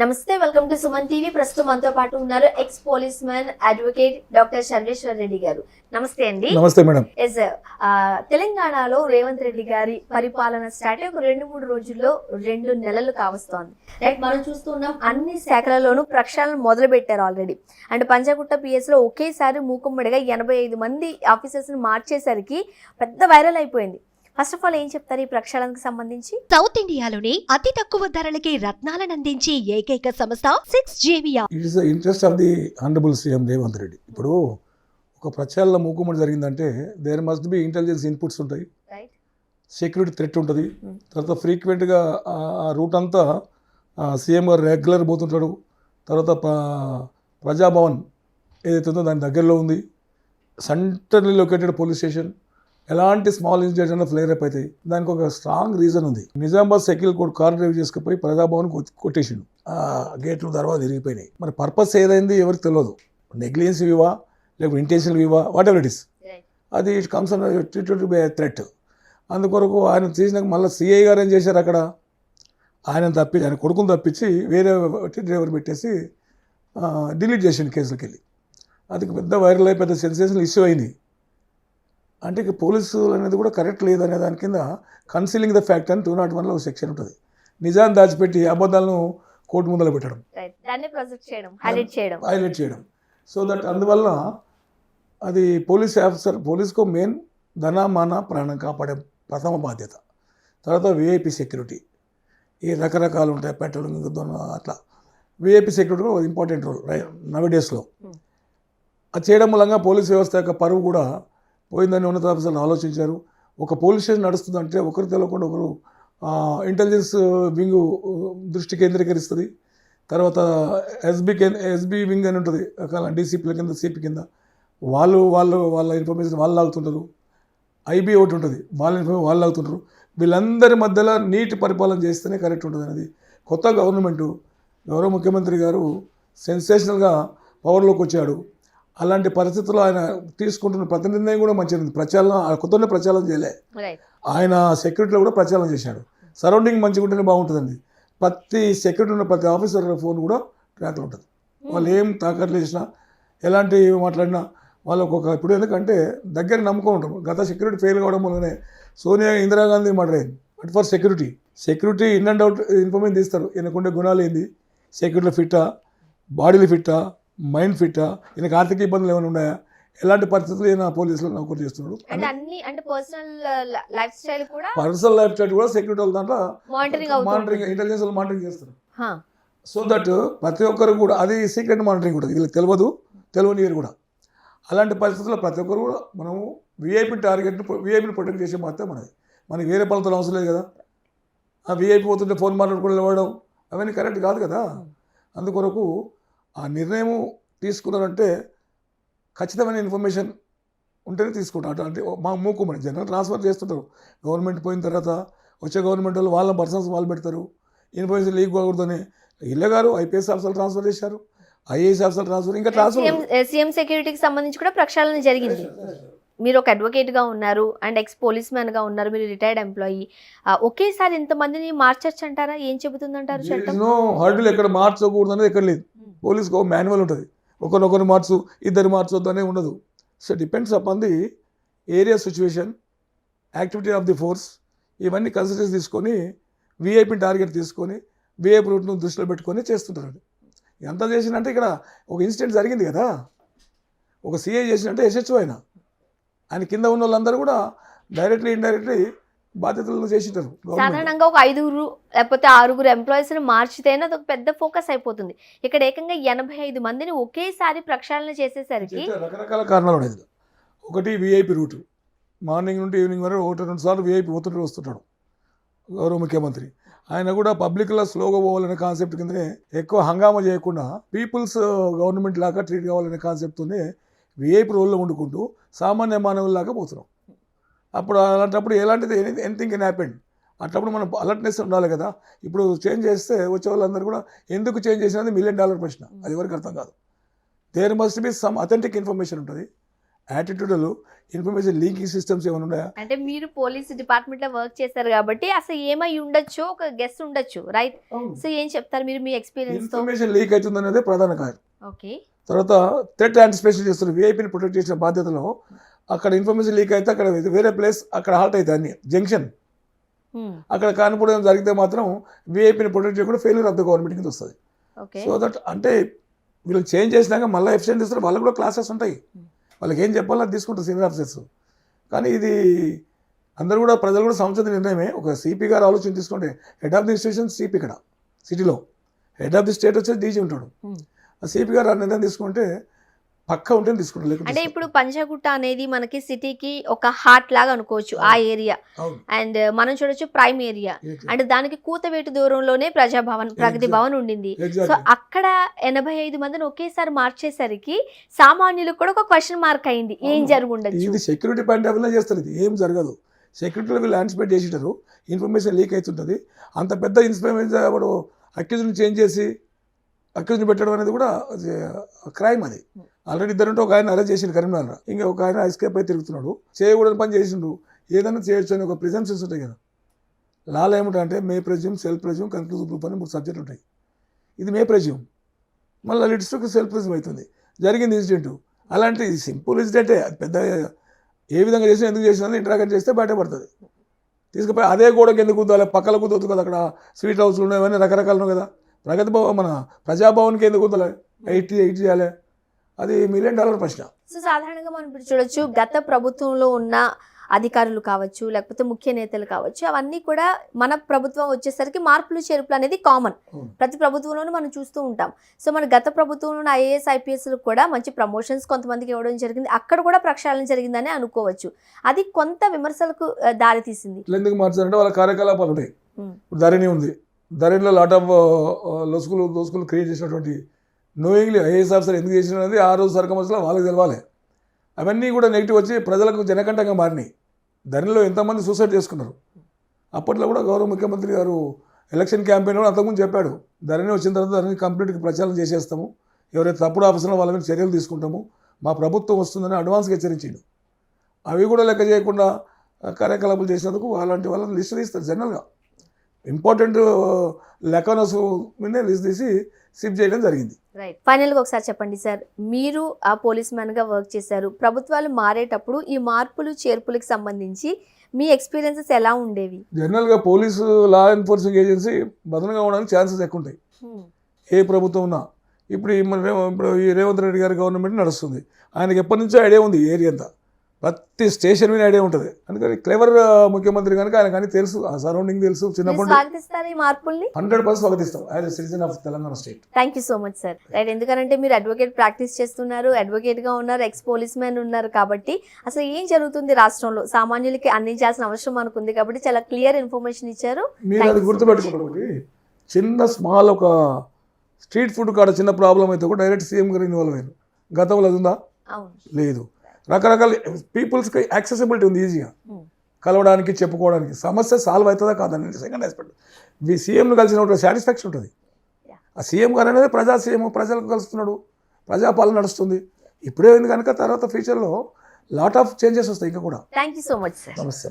నమస్తే, welcome to Suman TV. ప్రస్తుతం మనతో పాటు ఉన్నారు X police man advocate doctor Chandreshwar Reddy గారు. నమస్తే అండి. నమస్తే మేడం. తెలంగాణలో రేవంత్ రెడ్డి గారి పరిపాలన స్టార్ట్ ఒక 2-3 రోజుల్లో 2 నెలలు కావస్తోంది. రైట్, మనం చూస్తున్నాం అన్ని శాఖలలోనూ ప్రక్షాళన మొదలు పెట్టారు ఆల్రెడీ. అండ్ పంజాగుట్ట పిఎస్ లో ఒకేసారి మూకుమ్మడిగా 85 మంది ఆఫీసర్స్ ని మార్చేసరికి పెద్ద వైరల్ అయిపోయింది. ఫస్ట్ ఆఫ్ ఆల్ ఏం చెప్తారు ఈ ప్రక్షాళనకు సంబంధించి? సౌత్ ఇండియాలోనే అతి తక్కువ ధరలకి రత్నాలను అందించే ఏకైక సంస్థ 6JVR. It is the interest of the honourable CM Revanth Reddy. ఇప్పుడు ఒక ప్రచారంలో మూకుమ్మడి జరిగిందంటే there must be intelligence inputs ఉంటాయి, సెక్యూరిటీ థ్రెట్ ఉంటుంది. తర్వాత ఫ్రీక్వెంట్గా ఆ రూట్ అంతా సీఎం గారు రెగ్యులర్ పోతుంటాడు. తర్వాత ప్రజాభవన్ ఏదైతే ఉందో దాని దగ్గరలో ఉంది, సెంటర్లీ లొకేటెడ్ పోలీస్ స్టేషన్. ఎలాంటి స్మాల్ ఇన్సిడెంట్స్ అన్న ఫ్లేర్ అప్ అవుతాయి. దానికి ఒక స్ట్రాంగ్ రీజన్ ఉంది. Nizamabad cycle court car drive చేసుకుపోయి ప్రజాభవన్ కొట్టేసిండు. ఆ గేట్లు తర్వాత విరిగిపోయినాయి. మరి పర్పస్ ఏదైంది ఎవరికి తెలియదు. నెగ్లిజెన్స్ ఇవా లేకపోతే ఇంటెన్షనల్ ఇవా వాట్ ఎవర్ ఇట్ ఇస్, అది it comes to be threat. అందుకొరకు ఆయన చేసినాక మళ్ళీ సిఐ గారు ఏం చేశారు, అక్కడ ఆయన కొడుకుని తప్పించి వేరే డ్రైవర్ పెట్టేసి డిలీట్ చేసిండు కేసులకు వెళ్ళి. అది పెద్ద వైరల్ అయి పెద్ద సెన్సేషనల్ ఇష్యూ అయింది. అంటే ఇక పోలీసులు అనేది కూడా కరెక్ట్ లేదనే దాని కింద కన్సీలింగ్ ద ఫ్యాక్ట్ అని 201లో ఒక సెక్షన్ ఉంటుంది. నిజాన్ని దాచిపెట్టి అబద్ధాలను కోర్టు ముందర పెట్టడం, హైలైట్ చేయడం. సో దట్ అందువల్ల అది పోలీస్ ఆఫీసర్, పోలీస్కు మెయిన్ ధన మాన ప్రాణం కాపాడే ప్రథమ బాధ్యత. తర్వాత విఐపి సెక్యూరిటీ, ఈ రకరకాలు ఉంటాయి, పెట్రోలింగ్ అట్లా. విఐపి సెక్యూరిటీ కూడా ఇంపార్టెంట్ రోల్ నవ్ డేస్లో. అది చేయడం మూలంగా పోలీస్ వ్యవస్థ యొక్క పరువు కూడా పోయిందని ఉన్నత ఆఫీసర్లు ఆలోచించారు. ఒక పోలీస్ స్టేషన్ నడుస్తుందంటే ఒకరు తెలియకుండా ఒకరు ఇంటెలిజెన్స్ వింగ్ దృష్టి కేంద్రీకరిస్తుంది. తర్వాత ఎస్బీ వింగ్ అని ఉంటుంది, డీసీపీల కింద సిపి కింద. వాళ్ళ ఇన్ఫర్మేషన్ వాళ్ళు లాగుతుంటారు. ఐబీ ఒకటి ఉంటుంది, వాళ్ళ ఇన్ఫర్మేషన్ వాళ్ళు లాగుతుంటారు. వీళ్ళందరి మధ్యలో నీటి పరిపాలన చేస్తేనే కరెక్ట్ ఉంటుంది అనేది కొత్త గవర్నమెంటు. గౌరవ ముఖ్యమంత్రి గారు సెన్సేషనల్గా పవర్లోకి వచ్చాడు. అలాంటి పరిస్థితుల్లో ఆయన తీసుకుంటున్న ప్రతి నిర్ణయం కూడా మంచిది. ప్రచారం కొత్తనే ప్రచారం చేయలే, ఆయన సెక్యూరిటీలో కూడా ప్రచారం చేశాడు. సరౌండింగ్ మంచిగా ఉంటేనే బాగుంటుందండి. ప్రతి సెక్యూరిటీ ఉన్న ప్రతి ఆఫీసర్ ఫోన్ కూడా ట్రాక్లో ఉంటుంది. వాళ్ళు ఏం తాకట్లు చేసినా ఎలాంటి మాట్లాడినా వాళ్ళకు ఒక ఇప్పుడు ఎందుకంటే దగ్గర నమ్మకం ఉంటారు. గత సెక్యూరిటీ ఫెయిల్ కావడం వల్లనే సోనియా ఇందిరాగాంధీ మర్డర్ అయింది. But for security in and out information తీస్తారు. ఈయనకుండే గుణాలు ఏంది, సెక్యూరిటీలో ఫిట్టా, బాడీలు ఫిట్టా, మైండ్ ఫిట్టా, ఈయనకు ఆర్థిక ఇబ్బందులు ఏమైనా ఉన్నాయా, ఎలాంటి పరిస్థితులు ఈయన పోలీసులు నౌకరు చేస్తున్నాడు. పర్సనల్ లైఫ్ స్టైల్ కూడా సెక్యూరిటీ వాళ్ళ దాంట్లో మానిటరింగ్, ఇంటెలిజెన్స్ మానిటరింగ్ చేస్తారు. సో దట్ ప్రతి ఒక్కరు కూడా అది సీక్రెట్ మానిటరింగ్ ఉంటుంది. వీళ్ళకి తెలియని కూడా. అలాంటి పరిస్థితుల్లో ప్రతి ఒక్కరు కూడా మనము విఐపిని ప్రొటెక్ట్ చేసే మాత్రం మనకి వేరే పనులతో అవసరం లేదు కదా. ఆ విఐపి పోతుంటే ఫోన్ మాట్లాడుకుని నిలవడం అవన్నీ కరెక్ట్ కాదు కదా. అందుకొరకు ఆ నిర్ణయం తీసుకున్నారంటే ఖచ్చితమైన ఇన్ఫర్మేషన్ ఉంటేనే తీసుకుంటారు. అంటే మా మూకుమని జనరల్ ట్రాన్స్ఫర్ చేస్తుంటారు. గవర్నమెంట్ పోయిన తర్వాత వచ్చే గవర్నమెంట్ వాళ్ళు వాళ్ళ పర్సన్స్ వాళ్ళు పెడతారు. ఇన్ఫర్మేషన్ లీక్ కాకూడదని ఇళ్ళ గారు ఐపీఎస్ ఆఫీసర్లు ట్రాన్స్ఫర్ చేశారు, ఐఏఎస్ ఆఫీసర్ ట్రాన్స్ఫర్, ఇంకా ట్రాన్స్ఫర్. సీఎం సెక్యూరిటీకి సంబంధించి కూడా ప్రక్షాళన జరిగింది. మీరు ఒక అడ్వకేట్గా ఉన్నారు అండ్ ఎక్స్ పోలీస్ మ్యాన్గా ఉన్నారు, మీరు రిటైర్డ్ ఎంప్లాయీ. ఒకేసారి ఇంతమందిని మార్చచ్చు అంటారా? ఏం చెబుతుందంటారు చట్టం? హర్డులు ఎక్కడ మార్చకూడదు అనేది ఎక్కడ లేదు. పోలీస్కి ఒక మాన్యువల్ ఉంటుంది. ఒకరినొకరు మార్చు, ఇద్దరు మార్చొద్దు అనేది ఉండదు. So depends upon the area situation, activity of the force, ఇవన్నీ కన్సిడరేషన్ తీసుకొని విఐపి టార్గెట్ తీసుకొని విఐపి రూట్ను దృష్టిలో పెట్టుకొని చేస్తుంటారు. ఎంత చేసినంటే ఇక్కడ ఒక ఇన్సిడెంట్ జరిగింది కదా, ఒక సిఐ చేసినట్టే ఎస్హెచ్ఓ ఆయన కింద ఉన్న వాళ్ళందరూ కూడా డైరెక్ట్లీ ఇండైరెక్ట్లీ బాధ్యతలను చేసింటారు. సాధారణంగా ఒక 5 లేకపోతే 6 ఎంప్లాయీస్ మార్చితేనే అదొక పెద్ద ఫోకస్ అయిపోతుంది. ఇక్కడ ఏకంగా 85 మందిని ఒకేసారి ప్రక్షాళన చేసేసరికి రకరకాల కారణాలు ఉన్నాయి. ఒకటి విఐపి రూటు, మార్నింగ్ నుండి ఈవినింగ్ వరకు 1-2 సార్లు విఐపి వస్తుంటాడు గౌరవ ముఖ్యమంత్రి. ఆయన కూడా పబ్లిక్లో స్లోగా పోవాలనే కాన్సెప్ట్ కిందనే ఎక్కువ హంగామా చేయకుండా పీపుల్స్ గవర్నమెంట్ లాగా ట్రీట్ కావాలనే కాన్సెప్ట్తోనే విఐపి రోల్లో వండుకుంటూ సామాన్య మానవుల్లాగా పోతున్నాం. అప్పుడు అలాంటప్పుడు ఎలాంటిది ఎనీథింగ్ కెన్ హ్యాపెన్. అట్లప్పుడు మనం అలర్ట్నెస్ ఉండాలి కదా. ఇప్పుడు చేంజ్ చేస్తే వచ్చే వాళ్ళందరూ కూడా ఎందుకు చేంజ్ చేసినది $1 మిలియన్ ప్రశ్న. అది ఎవరికి అర్థం కాదు. There must be some authentic information ఉంటుంది. యాటిట్యూడ్లు ఇన్ఫర్మేషన్ లీకింగ్ సిస్టమ్స్ ఏమైనా ఉన్నాయా? అంటే మీరు పోలీస్ డిపార్ట్మెంట్ లో వర్క్ చేశారు కాబట్టి అసలు ఏమై ఉండొచ్చు, ఒక గెస్ ఉండొచ్చు, రైట్? సో ఏం చెప్తారు మీరు మీ ఎక్స్పీరియన్స్ తో? ఇన్ఫర్మేషన్ లీక్ అవుతుంది అనేది ప్రధాన కారణం. ఓకే. తర్వాత థ్రెట్ యాంటిసిపేషన్ చేస్తున్నారు, విఐపిని ప్రొటెక్ట్ చేసిన బాధ్యతలో అక్కడ ఇన్ఫర్మేషన్ లీక్ అయితే అక్కడ వేరే ప్లేస్ అక్కడ హాల్ట్ అవుతుంది, అన్ని జంక్షన్ అక్కడ కానిపోవడం జరిగితే మాత్రం విఐపిని ప్రొటెక్ట్ చేయకుండా ఫెయిల్యూర్ ఆఫ్ ద గవర్నమెంట్ కింద వస్తుంది. సో దట్ అంటే వీళ్ళు చేంజ్ చేసినాక మళ్ళీ ఎఫిషియెంట్ ఇస్తారు, వాళ్ళకి కూడా క్లాసెస్ ఉంటాయి, వాళ్ళకి ఏం చెప్పాలో అది తీసుకుంటారు సీనియర్ ఆఫీసర్స్. కానీ ఇది అందరూ కూడా ప్రజలు కూడా సముచిత నిర్ణయమే. ఒక సిపి గారు ఆలోచన తీసుకుంటే head of the institution CP, ఇక్కడ సిటీలో హెడ్ ఆఫ్ ది స్టేట్ వచ్చేసి డీజీ ఉంటాడు. ఆ సిపి గారు ఆ నిర్ణయం తీసుకుంటే పక్కా ఉంటుంది తీసుకుంటారు. అంటే ఇప్పుడు పంజాగుట్ట అనేది మనకి సిటీకి ఒక హార్ట్ లాగా అనుకోవచ్చు ఆ ఏరియా. అండ్ మనం చూడొచ్చు ప్రైమ్ ఏరియా. అండ్ దానికి కూతవేటు దూరంలోనే ప్రజాభవన్, ప్రగతి భవన్ ఉండింది. సో అక్కడ 85 మందిని ఒకేసారి మార్చేసరికి సామాన్యులకు కూడా ఒక క్వశ్చన్ మార్క్ అయింది, ఏం జరుగుండొచ్చు. ఇది సెక్యూరిటీ పాయింట్ ఆఫ్ వ్యూలో చేస్తారు, ఇది ఏం జరగదు. సెక్యూరిటీలో వీళ్ళు యాంటిసిపేట్ చేసినారు, ఇన్ఫర్మేషన్ లీక్ అవుతుంటుంది. అంత పెద్ద ఇన్ఫర్మేషన్ అప్పుడు అక్యూజ్ని చేంజ్ చేసి అక్యూజ్ని పెట్టడం అనేది కూడా క్రైమ్. అది ఆల్రెడీ ఇద్దరుంటే ఒక ఆయన అరెస్ట్ చేసిండు కరీంనగర్, ఇంకా ఒక ఆయన ఎస్కేప్ అయి తిరుగుతున్నాడు. చేయకూడని పని చేసిండు, ఏదైనా చేయొచ్చు అని ఒక ప్రిజంప్షన్స్ ఉంటాయి కదా. లాలో ఏమిటంటే may presume, self presume, conclusive proof అని 3 సబ్జెక్టులు ఉంటాయి. ఇది మే ప్రెజ్యూమ్, మళ్ళీ లిటిస్ట్కి సెల్ఫ్ ప్రెజ్యూమ్ అవుతుంది. జరిగింది ఇన్సిడెంట్, అలాంటి సింపుల్ ఇన్సిడెంటే, అది పెద్ద ఏ విధంగా చేసినా ఎందుకు చేసినా ఇంటరాక్ట్ చేస్తే బయటపడుతుంది. తీసుకుపోయి అదే గోడకి ఎందుకు కుద్దాలి, పక్కల కుదొద్దు కదా, అక్కడ స్వీట్ హౌస్లు ఉన్నాయి, ఇవన్నీ రకరకాలు ఉన్నాయి కదా. ప్రగతి భవన్ మన ప్రజాభవన్కి ఎందుకు కుద్దాలి, 8 చేయాలి, అది $1 మిలియన్ ప్రశ్న. సో సాధారణంగా మనం ఇప్పుడు చూడొచ్చు, గత ప్రభుత్వంలో ఉన్న అధికారులు కావచ్చు, లేకపోతే ముఖ్య నేతలు కావచ్చు, అవన్నీ కూడా మన ప్రభుత్వం వచ్చేసరికి మార్పులు చేర్పులు అనేది కామన్, ప్రతి ప్రభుత్వంలోనూ మనం చూస్తూ ఉంటాం. సో మన గత ప్రభుత్వంలో ఐఏఎస్ ఐపీఎస్లు కూడా మంచి ప్రమోషన్స్ కొంతమందికి ఇవ్వడం జరిగింది, అక్కడ కూడా ప్రక్షాళన జరిగిందని అనుకోవచ్చు. అది కొంత విమర్శలకు దారి తీసింది. ఎందుకు మార్చారంటే వాళ్ళ కార్యకలాపాలు ఉంటాయి. ధరణి ఉంది, ధరణిలో లాట్ ఆఫ్ దోసుకులు క్రియేట్ చేసినటువంటి నోయింగ్లీ ఐఏఎస్ ఆఫీసర్ ఎందుకు చేసిన అనేది ఆ రోజు సర్కమస్లో వాళ్ళకి తెలవాలి. అవన్నీ కూడా నెగిటివ్ వచ్చి ప్రజలకు జనకంటంగా మారినాయి. ధరణిలో ఎంతమంది సూసైడ్ చేసుకున్నారు. అప్పట్లో కూడా గౌరవ ముఖ్యమంత్రి గారు ఎలక్షన్ క్యాంపెయిన్లో అంతకుముందు చెప్పాడు, ధరణి వచ్చిన తర్వాత ధరణి కంప్లీట్గా ప్రచారం చేసేస్తాము, ఎవరైతే తప్పుడు ఆఫీసర్లో వాళ్ళ మీద చర్యలు తీసుకుంటాము, మా ప్రభుత్వం వస్తుందని అడ్వాన్స్గా హెచ్చరించాడు. అవి కూడా లెక్క చేయకుండా కార్యకలాపాలు చేసినందుకు అలాంటి వాళ్ళని లిస్ట్ తీస్తారు. జనరల్గా ఇంపార్టెంట్ లెక్కనస్ మీదే లిస్ట్ తీసి సిప్ చేయడం జరిగింది. రైట్. ఫైనల్గా ఒకసారి చెప్పండి సార్, మీరు ఆ పోలీస్ మ్యాన్గా వర్క్ చేశారు, ప్రభుత్వాలు మారేటప్పుడు ఈ మార్పులు చేర్పులకు సంబంధించి మీ ఎక్స్పీరియన్సెస్ ఎలా ఉండేవి? జనరల్గా పోలీసు లా ఎన్ఫోర్సింగ్ ఏజెన్సీ బదంగా ఉండడానికి ఛాన్సెస్ ఎక్కువ ఉంటాయి ఏ ప్రభుత్వం ఉన్నా. ఇప్పుడు ఈ రేవంత్ రెడ్డి గారి గవర్నమెంట్ నడుస్తుంది, ఆయనకి ఎప్పటి నుంచో ఐడియా ఉంది, ఏరియా అంతా ప్రతి స్టేషన్ మీద ఐడియా ఉంటుంది. అందుకని క్లెవర్ ముఖ్యమంత్రి కనుక ఆయన కానీ తెలుసు, ఆ సరౌండింగ్ తెలుసు. చిన్నప్పుడు 100% స్వాగతిస్తాం as a citizen of Telangana state. Thank you so much sir. Right, ఎందుకంటే మీరు అడ్వకేట్ ప్రాక్టీస్ చేస్తున్నారు, అడ్వకేట్గా ఉన్నారు, ఎక్స్ పోలీస్ మ్యాన్ ఉన్నారు కాబట్టి అసలు ఏం జరుగుతుంది రాష్ట్రంలో సామాన్యులకి అందించాల్సిన అవసరం మనకు ఉంది కాబట్టి చాలా క్లియర్ ఇన్ఫర్మేషన్ ఇచ్చారు. మీరు అది గుర్తుపెట్టుకోండి, చిన్న స్మాల్ ఒక స్ట్రీట్ ఫుడ్ కాడ చిన్న ప్రాబ్లం అయితే కూడా డైరెక్ట్ సీఎం గారు ఇన్వాల్వ్ అయ్యారు. గతంలో అది ఉందా? లేదు. రకరకాల పీపుల్స్కి యాక్సెసిబిలిటీ ఉంది, ఈజీగా కలవడానికి, చెప్పుకోవడానికి. సమస్య సాల్వ్ అవుతుందా కాదని సెకండ్ ఆస్పెక్ట్. సీఎంను కలిసిన సాటిస్ఫాక్షన్ ఉంటుంది. ఆ సీఎం గారు అనేది ప్రజా సీఎం, ప్రజలకు కలుస్తున్నాడు, ప్రజాపాలన నడుస్తుంది. ఇప్పుడే ఉంది కనుక తర్వాత ఫ్యూచర్లో లాట్ ఆఫ్ చేంజెస్ వస్తాయి ఇంకా కూడా. Thank you so much sir. నమస్తే.